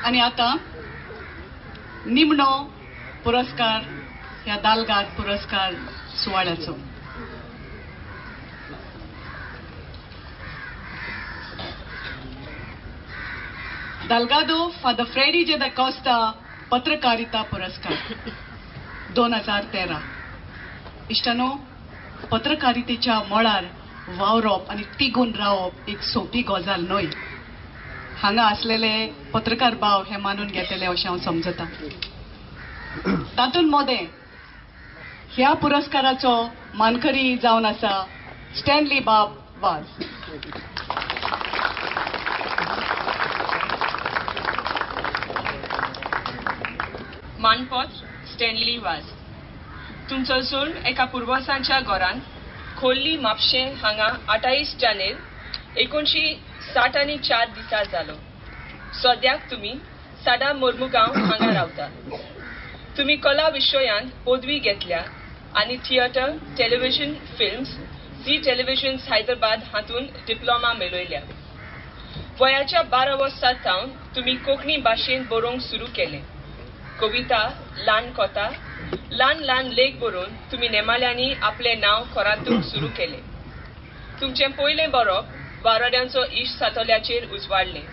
आणि आता निमणो पुरस्कार ह्या दालगाद पुरस्कार सुवाळ्याचो Delgado Father Freddy J. da Costa पत्रकारिता पुरस्कार 2013. इश्टानो, पत्रकारितेच्या मळार वावरप आणि तिगून रावप एक सोपी गजाल न्हय. हांगा असलेले पत्रकार भाव हे मानून घेतले अशें हांव समजता. तातूंत मोदें ह्या पुरस्काराचो मानकरी जावन आसा स्टॅनली बाब वाज. मानपत्र स्टॅनली वाज. तुमचो जून एका पुर्वसांच्या घरांत खोल्ली म्हापशें हांगा 28 जानेर 1964 दिसा जालो. सद्याक तुमी साडा मोर्मुगांव हांगा रावता. तुमी कला विशयांत पदवी घेतल्या आनी theatre, television, films, Zee television Hyderabad हातून डिप्लोमा मेळयल्या. वयाच्या 12 वर्सांत तुमी कोंकणी भाशेंत बरोवंक सुरू केलें. कविता, ल्हान कथा, ल्हान लेख बरोवन तुमी नेमाल्यांनी आपले नांव खोरातूंक सुरू केलें. तुमचें पयलें बरोवप वारोड्यांचो इश्ट सातोल्याचेर उजवाडलें.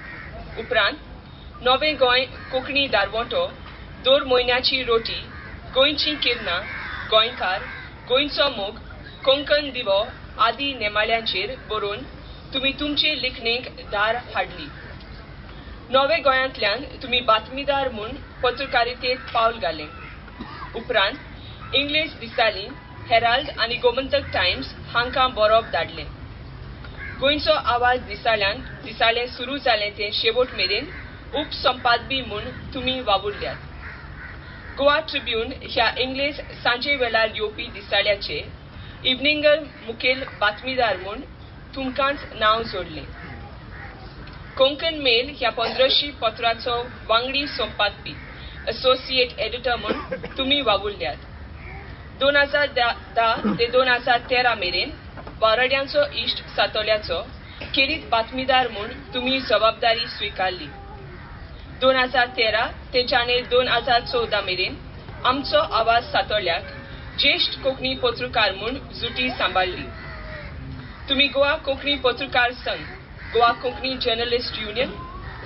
उपरांत नवें गोंय कोंकणी दारवोटो, 2 म्हयन्याची रोटी, गोंयचीं किरणां, गोंयकार, गोंयचो मोग, कोंकण दिवो आदी नेमाळ्यांचेर बरोवन तुमी तुमचे लिखणेक दार हाडली. नवे गोंयांतल्यान तुमी बातमीदार म्हूण पत्रकारितेंत पावल घालें. उपरांत इंग्लीश दिसाळीं, हेराल्ड आनी गोमंतक टायम्स हांकां बरोवप धाडलें. गोंयचो आवाज दिसाळें सुरू जालें तें शेवट मेरेन उपसंपादबी म्हूण तुमी वावुरल्यात. गोवा ट्रिब्यून ह्या इंग्लीश सांजे वेळार येवपी दिसाळ्याचे इव्हनिंगर मुखेल बातमीदार म्हूण तुमकांच नांव जोडलें. कोंकण मेल ह्या 1500 पत्राचो वांगडी संपादपी असोसिएट एडिटर म्हूण तुमी वावुरल्यात. 2010 ते 2013 मेरेन वारोड्यांचो इश्ट सातोल्याचो खेरीत बातमीदार म्हूण तुमी जबाबदारी स्विकारली. 2013 ते जानेर 2014 मेरेन आमचो आवाज सातोल्याक ज्येष्ठ कोंकणी पत्रकार म्हूण जुटी सांबाळली. तुमी गोवा कोंकणी पत्रकार संघ, गोवा कोंकणी जर्नलिस्ट युनियन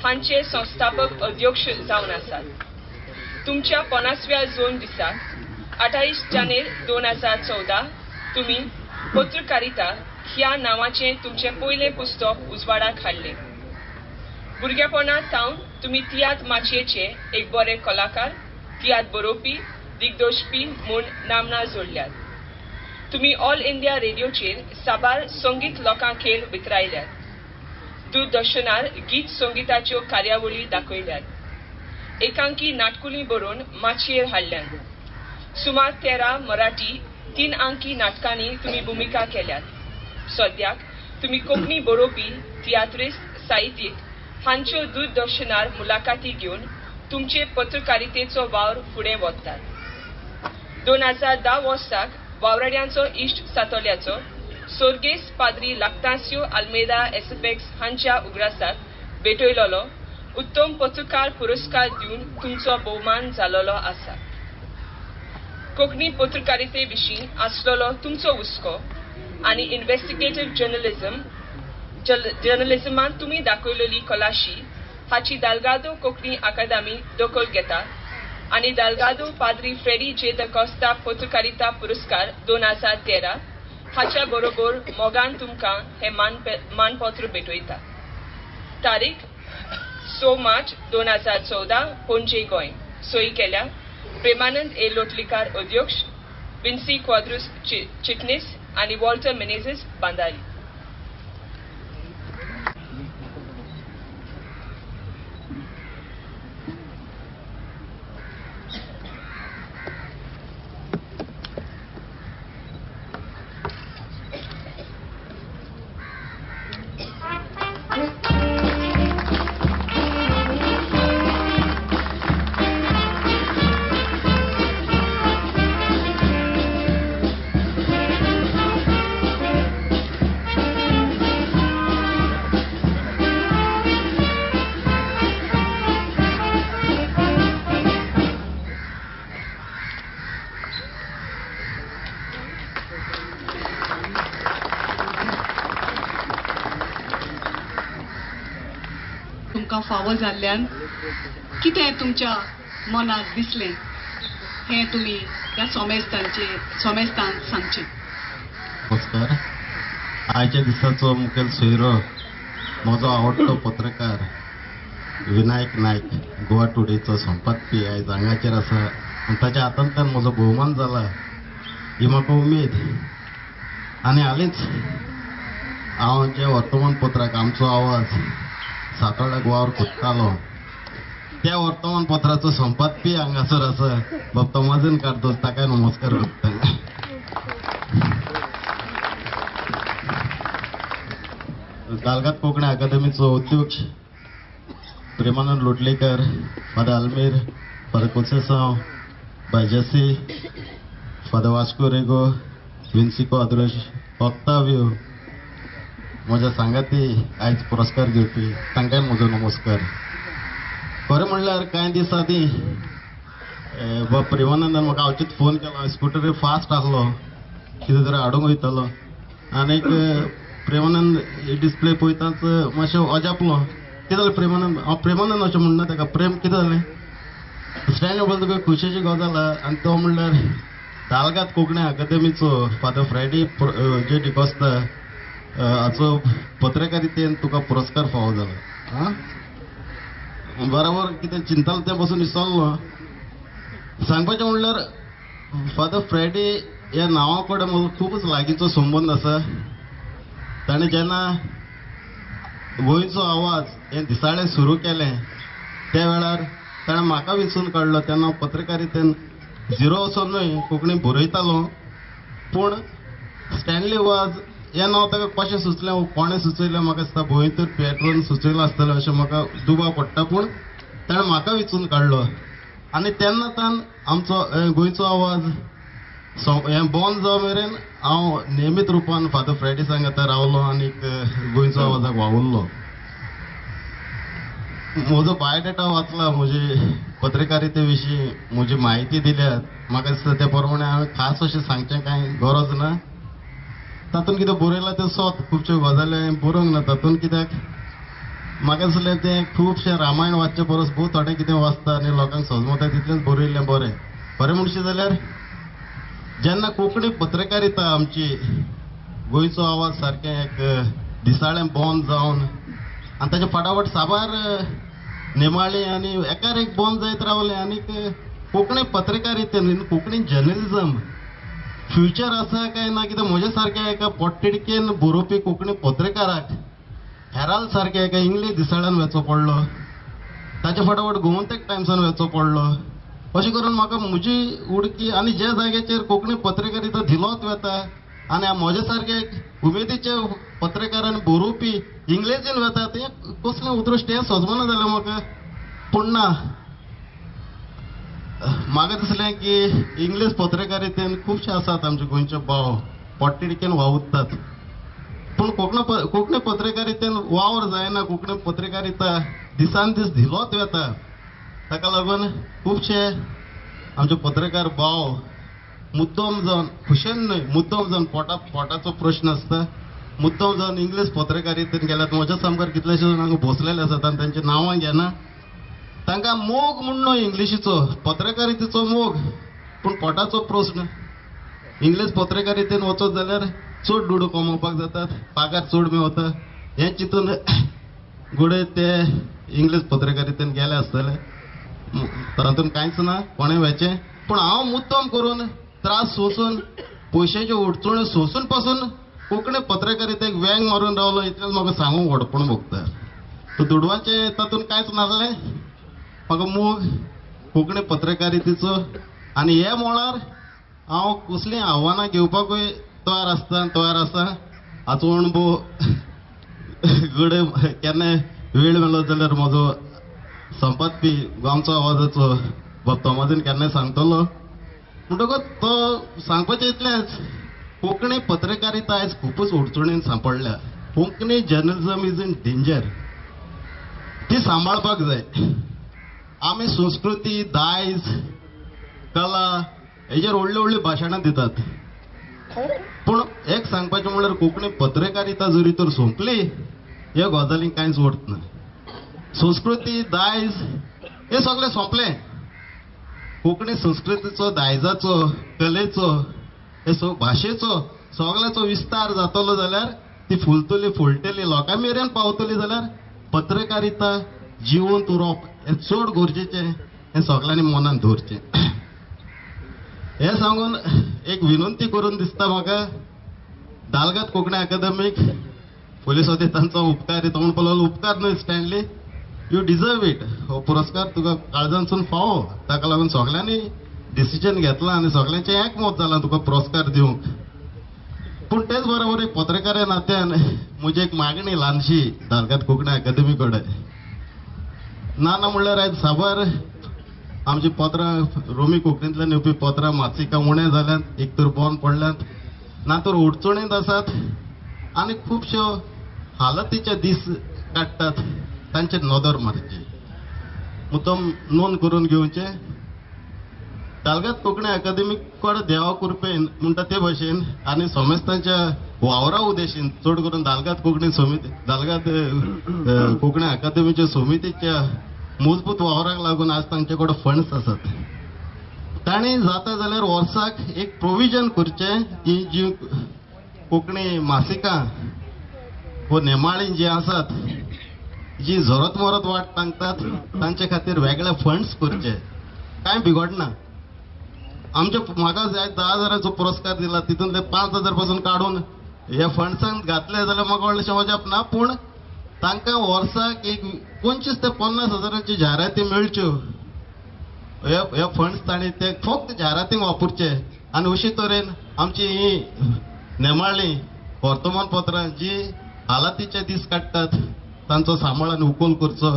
हांचे संस्थापक अध्यक्ष जावन आसात. तुमच्या 50व्या जून दिसाक 28 जानेर 2014 तुमी पत्रकारिता ह्या नांवाचें तुमचें पयलें पुस्तक उजवाडाक हाडलें. भुरगेपणांत तुमी तियात्र माचयेचे एक बरे कलाकार, तियात्र बरोवपी, दिग्दर्शपी म्हूण नामना जोडल्यात. तुमी ऑल इंडिया रेडिओचेर साबार संगीत लोकांखेल वितरायल्यात. दूरदर्शनार गीत संगीताच्यो कार्यावळी दाखयल्यात. एकांकी नाटकुलीं बरोवन माचयेर हाडल्यात. सुमार 13 मराठी 3 अंकी नाटकांनी तुमी भुमिका केल्यात. सद्याक तुमी कोंकणी बरोवपी, तियात्रिस्ट, साहित्यीक हांच्यो दूरदर्शनार मुलाखती घेवन तुमचे पत्रकारितेचो वावर फुडें व्हरतात. 2010 वर्साक वावराड्यांचो इश्ट सातोल्याचो सोर्गेस पाद्री लाक्तांसियो आल्मेदा एसएफएक्स हांच्या उगडासाक भेटयलोलो उत्तम पत्रकार पुरस्कार दिवन तुमचो भोवमान जालोलो आसा. कोंकणी पत्रकारिते विशीं आसलोलो तुमचो हुस्को आनी इन्व्हेस्टिगेटिव्ह जर्नलिझमांत तुमी दाखयलेली कलाशी हाची दालगादो कोंकणी अकादेमी दखल घेता आनी दालगादो पाद्री फ्रेडी जे द कॉस्ता पत्रकारिता पुरस्कार 2013 हाच्या बरोबर मोगान तुमकां हे मानपत्र भेटयता. तारीख 6 मार्च 2014 पणजे गोंय. सही केल्या प्रेमानंद ए लोटलीकार अध्यक्ष, विन्सी क्वाद्रूस चिटणीस आनी वॉल्टर मेनेझीस बांदारी. तुमकां फावो जाल्ल्यान कितें तुमच्या मनाक दिसलें हें तुमी ह्या सोमेस्तान सांगचें. नमस्कार. आयच्या दिसाचो मुखेल सोयरो म्हजो आवडटो पत्रकार विनायक नायक गोवा टुडेचो संपादकी आयज हांगाचेर आसा आनी ताच्या हातांतल्यान म्हजो भोवमान जाला ही म्हाका उमेद. आनी हालींच हांव जे वर्तमानपत्राक आमचो आवाज सातोड्याक वावर कोत्तालो त्या वर्तमानपत्राचो संपादकी हांगासर आसा बाब तोमाजीन कार्दोस ताकाय नमस्कार करता. तालगत कोंकणी अकादमीचो अध्यक्ष प्रेमानंद लोटलेकर, फादर आल्मेर, फादर कोसेसांव, बायजेसी, फादर वास्को रेगो, विन्सिको आदर्श, ऑक्टावियो, म्हज्या सांगाती आयज पुरस्कार घेवपी तांकांय म्हजो नमस्कार. खरें म्हणल्यार कांय दीस आदीं बाब प्रेमानंदान म्हाका हांवचीच फोन केलो. स्कुटरी फास्ट आसलो, कितें तरी हाडूंक वयतालो आनीक प्रेमानंद डिस्प्ले पळयताच मातशें अजापलो. कितें जालें प्रेमानंद? हांव प्रेमानंद अशें म्हणना ताका. प्रेम कितें जालें? स्टँड बोल तुका खुशयेची गजाल आनी तो म्हणल्यार तालगात कोंकणी अकादमीचो फादर फ्रायडे जे डिकोस्ता हाचो पत्रकारितेन तुका पुरस्कार फावो जाला. बरोबर कितें चिंतालो तें पासून विसरलो. सांगपाचें म्हणल्यार फादर फ्रायडे ह्या नांवा कडेन म्हजो खूबच लागींचो संबंद आसा. ताणें जेन्ना गोंयचो आवाज हें दिसाळें सुरू केलें त्या वेळार ताणें म्हाका वेंचून काडलो. तेन्ना हांव पत्रकारितेन झिरो वचोन न्हय कोंकणी बरयतालो, पूण स्टॅनली वाज हें नांव ताका कशें सुचलें, कोणें सुचयलें म्हाका दिसता भंय तर पॅट्रोन सुचयलो आसतलें अशें म्हाका दुबाव पडटा. पूण ताणें म्हाका वेंचून काडलो आनी तेन्नाच्यान आमचो गोंयचो आवाज हें बंद जावं मेरेन हांव नियमीत रुपान फादर फ्रायडे सांगाता रावलो आनीक गोंयचो आवाजाक वावुरलो. म्हजो बायोडेटा वाचला, म्हजे पत्रकारिते विशीं म्हजी म्हायती दिल्यात. म्हाका दिसता ते प्रमाणे हांवें खास अशें सांगचें कांय गरज ना. तातूंत कितें बरयलां तें सोत, खुबश्यो गजाली हांवें बरोवंक ना तातूंत. कित्याक म्हाका दिसलें तें खुबशें रामायण वाचचे परस खूब थोडें कितें वाचता आनी लोकांक समजता तितलेंच बरयलें बरें. खरें म्हणचें जाल्यार जेन्ना कोंकणी पत्रकारिता आमची गोंयचो आवाज सारकें एक दिसाळें बंद जावन आनी ताचे फाटाफाट साबार नेमाळी आनी एकार एक बंद जायत रावलें. आनीक कोंकणी पत्रकारितेन कोंकणी जर्नलिजम फ्युचर आसा काय ना, कित्याक म्हजे सारक्या एका पोटतिडकेन बरोवपी कोंकणी पत्रकाराक हेराल्ड सारक्या एका इंग्लीश दिसाळ्यान वेचो पडलो, ताचे फाटाफाट गोमंतक टायम्सान वेचो पडलो. अशें करून म्हाका म्हजी उडकी आनी जे जाग्याचेर कोंकणी पत्रकारिता धिलोत वेता आनी म्हजे सारके एक उमेदीचे पत्रकारान बरोवपी इंग्लिशीन वेता तें कसलें उद्रश्ट हें सजमना जालें म्हाका. पूण ना, म्हाका दिसलें की इंग्लीश पत्रकारितेन खुबशे आसात आमचे गोंयचे भाव पोटतिडकेन वावुरतात, पूण कोंकणी पत्रकारितेन वावर जायना. कोंकणी पत्रकारिता दिसान दीस धिलोत वेता. ताका लागून खुबशे आमचे पत्रकार भाव मुद्दम जावन खुशेन न्हय मुद्दम जावन पोटाचो प्रश्न आसता मुद्दम जावन इंग्लीश पत्रकारितेन गेल्यात. म्हज्या सामकार कितलेशे जाण हांगा बसलेले आसात आनी तांची नांवां घेना. तांकां मोग म्हणणो इंग्लिशीचो पत्रकारितेचो मोग, पूण पोटाचो प्रश्न. इंग्लीश पत्रकारितेन वचत जाल्यार चड दुडू कमोवपाक जातात, पागार चड मेवता. हें चिंतून गुडे ते इंग्लीश पत्रकारितेन गेले आसतले. तातूंत कांयच ना, कोणें वेचें. पूण हांव मुद्दम करून त्रास सोंसून पयशांच्यो अडचण्यो सोंसून पासून कोंकणी पत्रकारितेक वेंग मारून रावलो इतलेंच म्हाका सांगूंक व्हडपण भोगता. दुडवाचें तातूंत कांयच नासलें. म्हाका मोग कोंकणी पत्रकारितेचो आनी हे मळार हांव कसलीं आव्हानां घेवपाकूय तयार आसा. हाचो अणभव गडे केन्नाय वेळ मेळ्ळो जाल्यार म्हजो संपादकी गोंयचो आवाजाचो बाब तोमाजीन केन्नाय सांगतलो. म्हणटकच तो सांगपाचें इतलेंच, कोंकणी पत्रकारिता आयज खूबच अडचणीन सांपडल्या. Konkani journalism is in danger. ती सांबाळपाक जाय. आमी संस्कृती, दायज, कला हेजेर व्हडली व्हडली भाशणां दितात, पूण एक सांगपाचें म्हणल्यार कोंकणी पत्रकारिता जरी तर सोंपली हे गजालींक कांयच अर्थ ना. संस्कृती दायज हे सगळें सोंपलें. कोंकणी संस्कृतीचो दायजाचो कलेचो हे भाशेचो सगळ्याचो विस्तार जातलो जाल्यार ती फुलटली लोकां मेरेन पावतली जाल्यार पत्रकारिता जिवंत उरप हें चड गरजेचें हें सगळ्यांनी मनान दवरचें. हें सांगून एक विनंती करून दिसता म्हाका दालगात कोंकणी अकादमीक पोलीस तांचो उपकार तोंड पळोवन उपकार न्हय स्टँडली यू डिजर्व इट. हो पुरस्कार तुका काळजांसून फावो ताका लागून सगळ्यांनी डिसिजन घेतला आनी सगळ्यांचें एकमत जालां तुका पुरस्कार दिवंक. पूण तेच बरोबर एक पत्रकारा नात्यान म्हजी एक मागणी ल्हानशी दालगात कोंकणी अकादमी कडेन ना म्हणल्यार आयज साबार आमची पत्रां रोमी कोंकणींतल्यान येवपी पत्रां मासिकां उणें जाल्यांत एक तर बंद पडल्यात ना तर अडचणींत आसात आनी खुबश्यो हालतीचे दीस काडटात तांचेर नदर मारची मुद्दम नोंद करून घेवचे. दालगात कोंकणी अकादमीक कडेन देवा कृपेन म्हणटा ते भाशेन आनी समेस्तांच्या वावरा उद्देशीन चड करून दालगात कोंकणी समिती दालगात कोंकणी अकादमीच्या समितीच्या मजबूत वावराक लागून आज तांचे कडेन फंड्स आसात. तांणी जाता जाल्यार वर्साक एक प्रोविजन करचें की जी कोंकणी मासिकां व नेमाळीं जी आसात जी जरत मरत वाट टांगतात तांचे खातीर वेगळे फंड्स करचे. कांय बिगडना. आमच्या म्हाका 10,000 पुरस्कार दिला तितून ते 5,000 पासून काडून हे फंड्सांत घातले जाल्यार म्हाका व्हडलेशें अजाप ना. पूण तांकां वर्साक एक 25 ते 50,000 जायराती मेळच्यो. हे फंड्स तांणी ते फक्त जायरातींक वापरचे आनी अशे तरेन आमची ही नेमाळी वर्तमानपत्रां जी हालातीचे दीस काडटात तांचो सांबाळ आनी उखल करचो.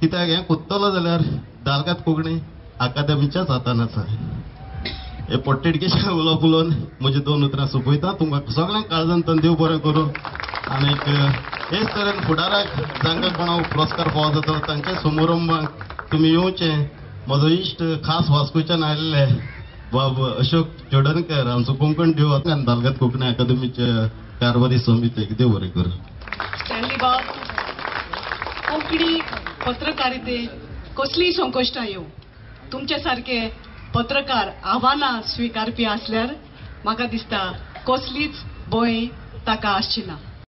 कित्याक हें कोत्तलो जाल्यार दालगात कोंकणी अकादमीच्याच हातान आसा. हे पोट्टेडकेच्या उलोवप उलोवन म्हजी 2 उतरां सोंपयता. तुमकां सगळ्यांक काळजांतल्यान देव बरें करूं आनी हेच तरेन फुडाराक जांकां कोणाक पुरस्कार फावो जाता तांच्या समारंभाक तुमी येवचें. म्हजो इश्ट खास वास्कोच्यान आयिल्ले बाब अशोक चोडणकर आमचो कोंकण देव आनी दालगात कोंकणी अकादमीच्या कारभारी समितीक देव बरें करूं. स्टॅनली बाब, कोंकणी पत्रकारितेक कसलीय संकश्टां येवं तुमचे सारके पत्रकार आव्हानां स्विकारपी आसल्यार म्हाका दिसता कसलीच भंय ताका आसची ना.